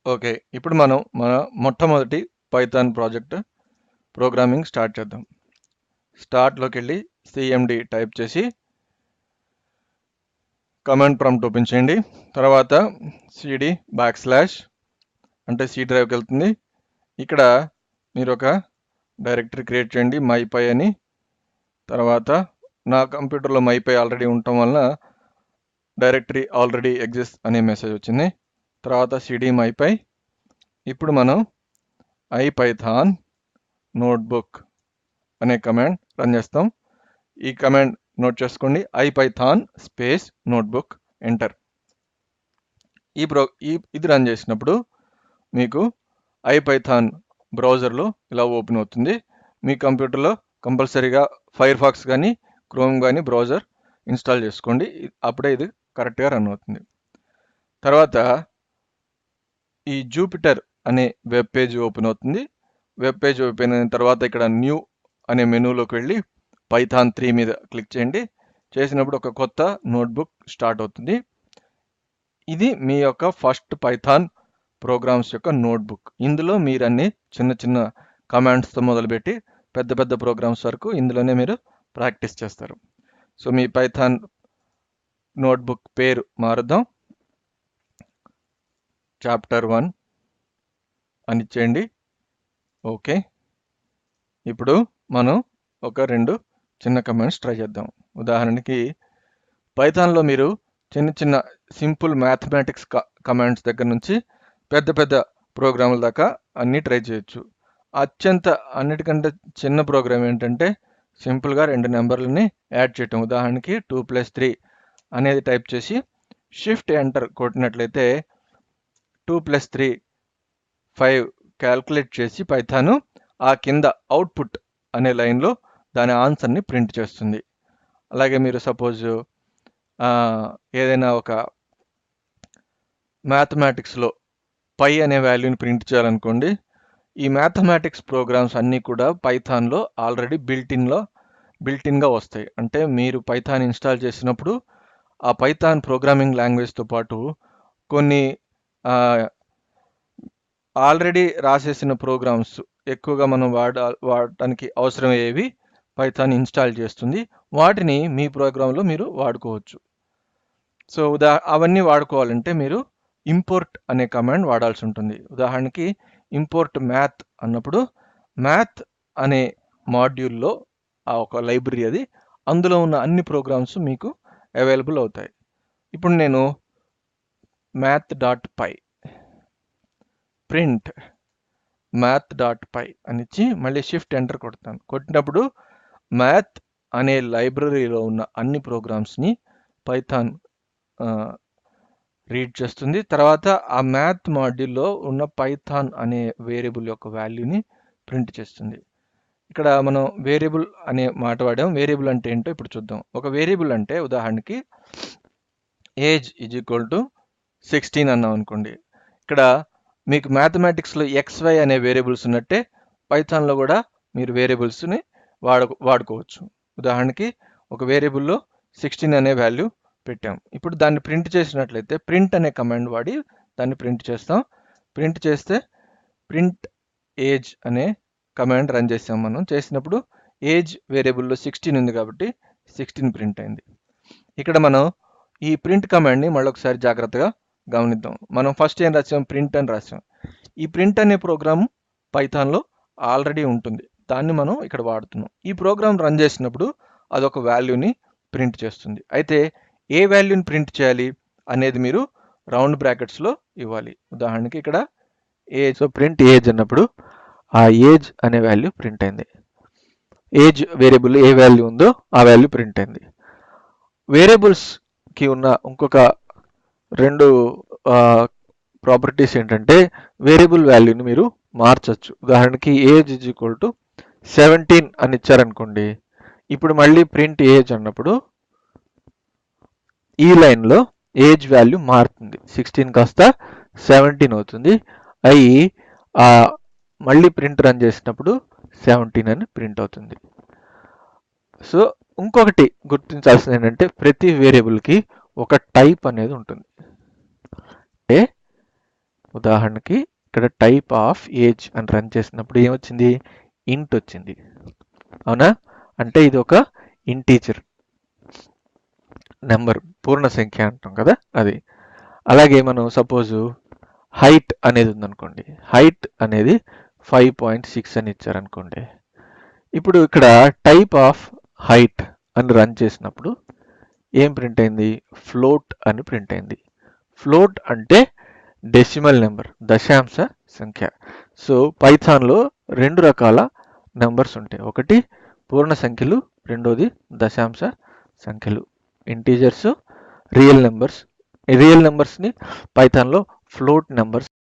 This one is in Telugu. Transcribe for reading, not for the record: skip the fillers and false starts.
ఓకే. ఇప్పుడు మనం మన మొట్టమొదటి పైథాన్ ప్రాజెక్ట్ ప్రోగ్రామింగ్ స్టార్ట్ చేద్దాం. స్టార్ట్‌లోకి వెళ్ళి సీఎండీ టైప్ చేసి కమాండ్ ప్రాంప్ట్ ఓపెన్ చేయండి. తర్వాత సీడీ బ్యాక్ స్లాష్ అంటే సి డ్రైవ్కి వెళ్తుంది. ఇక్కడ మీరు ఒక డైరెక్టరీ క్రియేట్ చేయండి mypy అని. తర్వాత నా కంప్యూటర్లో mypy ఆల్రెడీ ఉండటం వలన డైరెక్టరీ ఆల్రెడీ ఎగ్జిస్ట్ అనే మెసేజ్ వచ్చింది. తర్వాత cd mypy. ఇప్పుడు మనం ఐపైథాన్ నోట్బుక్ అనే కమాండ్ రన్ చేస్తాం. ఈ కమాండ్ నోట్ చేసుకోండి, ఐపైథాన్ స్పేస్ నోట్బుక్ ఎంటర్. ఇది రన్ చేసినప్పుడు మీకు ఐపైథాన్ బ్రౌజర్లో ఇలా ఓపెన్ అవుతుంది. మీ కంప్యూటర్లో కంపల్సరీగా ఫైర్ ఫాక్స్ కానీ క్రోమ్ కానీ బ్రౌజర్ ఇన్స్టాల్ చేసుకోండి, అప్పుడే ఇది కరెక్ట్గా రన్ అవుతుంది. తర్వాత ఈ జూపిటర్ అనే వెబ్ పేజ్ ఓపెన్ అవుతుంది. వెబ్ పేజ్ ఓపెన్ అయిన తర్వాత ఇక్కడ న్యూ అనే మెనూలోకి వెళ్ళి పైథాన్ 3 మీద క్లిక్ చేయండి. చేసినప్పుడు ఒక కొత్త నోట్బుక్ స్టార్ట్ అవుతుంది. ఇది మీ యొక్క ఫస్ట్ పైథాన్ ప్రోగ్రామ్స్ యొక్క నోట్బుక్. ఇందులో మీరు అన్ని చిన్న చిన్న కమాండ్స్తో మొదలుపెట్టి పెద్ద పెద్ద ప్రోగ్రామ్స్ వరకు ఇందులోనే మీరు ప్రాక్టీస్ చేస్తారు. సో మీ పైథాన్ నోట్బుక్ పేరు మారుద్దాం, చాప్టర్ 1 అని ఇచ్చేయండి. ఓకే. ఇప్పుడు మనం ఒక 2 చిన్న కమాండ్స్ ట్రై చేద్దాం. ఉదాహరణకి పైథాన్లో మీరు చిన్న చిన్న సింపుల్ మ్యాథమెటిక్స్ కమాండ్స్ దగ్గర నుంచి పెద్ద పెద్ద ప్రోగ్రాముల దాకా అన్నీ ట్రై చేయొచ్చు. అన్నిటికంటే చిన్న ప్రోగ్రామ్ ఏంటంటే సింపుల్గా 2 నెంబర్లని యాడ్ చేయటం. ఉదాహరణకి 2 + 3 అనేది టైప్ చేసి షిఫ్ట్ ఎంటర్ కొట్టినట్లయితే 2 + 3 5 క్యాల్కులేట్ చేసి పైథాను ఆ కింద అవుట్పుట్ అనే లైన్లో దాని ఆన్సర్ని ప్రింట్ చేస్తుంది. అలాగే మీరు సపోజ్ ఏదైనా ఒక మ్యాథమెటిక్స్లో పై అనే వాల్యూని ప్రింట్ చేయాలనుకోండి. ఈ మ్యాథమెటిక్స్ ప్రోగ్రామ్స్ అన్నీ కూడా పైథాన్లో ఆల్రెడీ బిల్టిన్గా వస్తాయి. అంటే మీరు పైథాన్ ఇన్స్టాల్ చేసినప్పుడు ఆ పైథాన్ ప్రోగ్రామింగ్ లాంగ్వేజ్తో పాటు కొన్ని ఆల్రెడీ రాసేసిన ప్రోగ్రామ్స్ ఎక్కువగా మనం వాడటానికి అవసరమయ్యేవి పైథాన్ ఇన్స్టాల్ చేస్తుంది. వాటిని మీ ప్రోగ్రాంలో మీరు వాడుకోవచ్చు. సో అవన్నీ వాడుకోవాలంటే మీరు ఇంపోర్ట్ అనే కమాండ్ వాడాల్సి ఉంటుంది. ఉదాహరణకి ఇంపోర్ట్ మ్యాథ్ అన్నప్పుడు మ్యాథ్ అనే మాడ్యూల్లో ఆ ఒక లైబ్రరీ అది, అందులో ఉన్న అన్ని ప్రోగ్రామ్స్ మీకు అవైలబుల్ అవుతాయి. ఇప్పుడు నేను math.py ప్రింట్ math.py అని ఇచ్చి మళ్ళీ షిఫ్ట్ ఎంటర్ కొడతాను. కొట్టినప్పుడు మ్యాథ్ అనే లైబ్రరీలో ఉన్న అన్ని ప్రోగ్రామ్స్ని పైథాన్ రీడ్ చేస్తుంది. తర్వాత ఆ మ్యాథ్ మాడ్యూల్లో ఉన్న పైథాన్ అనే వేరియబుల్ యొక్క వాల్యూని ప్రింట్ చేస్తుంది. ఇక్కడ మనం వేరియబుల్ అనే మాట వాడాం. వేరియబుల్ అంటే ఏంటో ఇప్పుడు చూద్దాం. ఒక వేరియబుల్ అంటే ఉదాహరణకి ఏజ్ = 16 అన్నాం అనుకోండి. ఇక్కడ మీకు మ్యాథమెటిక్స్లో XY అనే వేరియబుల్స్ ఉన్నట్టే పైథాన్లో కూడా మీరు వేరియబుల్స్ని వాడుకోవచ్చు. ఉదాహరణకి ఒక వేరియబుల్లో 16 అనే వాల్యూ పెట్టాం. ఇప్పుడు దాన్ని ప్రింట్ చేసినట్లయితే ప్రింట్ అనే కమాండ్ వాడి దాన్ని ప్రింట్ చేస్తాం. ప్రింట్ చేస్తే ప్రింట్ ఏజ్ అనే కమాండ్ రన్ చేసాం. మనం చేసినప్పుడు ఏజ్ వేరియబుల్లో 16 ఉంది కాబట్టి 16 ప్రింట్ అయింది. ఇక్కడ మనం ఈ ప్రింట్ కమాండ్ని మళ్ళొకసారి జాగ్రత్తగా గమనిద్దాం. మనం ఫస్ట్ ఏం రాసాం? ప్రింట్ అని రాసాం. ఈ ప్రింట్ అనే ప్రోగ్రామ్ పైథాన్లో ఆల్రెడీ ఉంటుంది, దాన్ని మనం ఇక్కడ వాడుతున్నాం. ఈ ప్రోగ్రామ్ రన్ చేసినప్పుడు అదొక వాల్యూని ప్రింట్ చేస్తుంది. అయితే ఏ వాల్యూని ప్రింట్ చేయాలి అనేది మీరు రౌండ్ బ్రాకెట్స్లో ఇవ్వాలి. ఉదాహరణకి ఇక్కడ ఏజ్, సో ప్రింట్ ఏజ్ అన్నప్పుడు ఆ ఏజ్ అనే వాల్యూ ప్రింట్ అయింది. ఏజ్ వేరియబుల్ ఏ వాల్యూ ఉందో ఆ వాల్యూ ప్రింట్ అయింది. వేరియబుల్స్కి ఉన్న ఇంకొక 2 ప్రాపర్టీస్ ఏంటంటే వేరియబుల్ వాల్యూని మీరు మార్చచ్చు. ఉదాహరణకి ఏజ్ = 17 అని ఇచ్చారనుకోండి. ఇప్పుడు మళ్ళీ ప్రింట్ ఏజ్ అన్నప్పుడు ఈ లైన్లో ఏజ్ వాల్యూ మారుతుంది. 16 కాస్త 17 అవుతుంది. అయి మళ్ళీ ప్రింట్ రన్ చేసినప్పుడు 17 అని ప్రింట్ అవుతుంది. సో ఇంకొకటి గుర్తించాల్సింది ఏంటంటే ప్రతి వేరియబుల్కి ఒక టైప్ అనేది ఉంటుంది. అంటే ఉదాహరణకి ఇక్కడ టైప్ ఆఫ్ ఏజ్ అని రన్ చేసినప్పుడు ఏమొచ్చింది? ఇంట్ వచ్చింది. అవునా? అంటే ఇది ఒక ఇంటీజర్ నెంబర్, పూర్ణ సంఖ్య అంటాం కదా అది. అలాగే మనం సపోజు హైట్ అనేది ఉందనుకోండి. హైట్ అనేది 5.6 అని ఇచ్చారనుకోండి. ఇప్పుడు ఇక్కడ టైప్ ఆఫ్ హైట్ అని రన్ చేసినప్పుడు ఏం ప్రింట్ అయింది? ఫ్లోట్ అని ప్రింట్ అయింది. ఫ్లోట్ అంటే డెసిమల్ నెంబర్, దశాంశ సంఖ్య. సో పైథాన్లో 2 రకాల నెంబర్స్ ఉంటాయి. ఒకటి పూర్ణ సంఖ్యలు, రెండోది దశాంశ సంఖ్యలు, ఇంటీజర్స్, రియల్ నెంబర్స్. రియల్ నెంబర్స్ని పైథాన్లో ఫ్లోట్ నెంబర్స్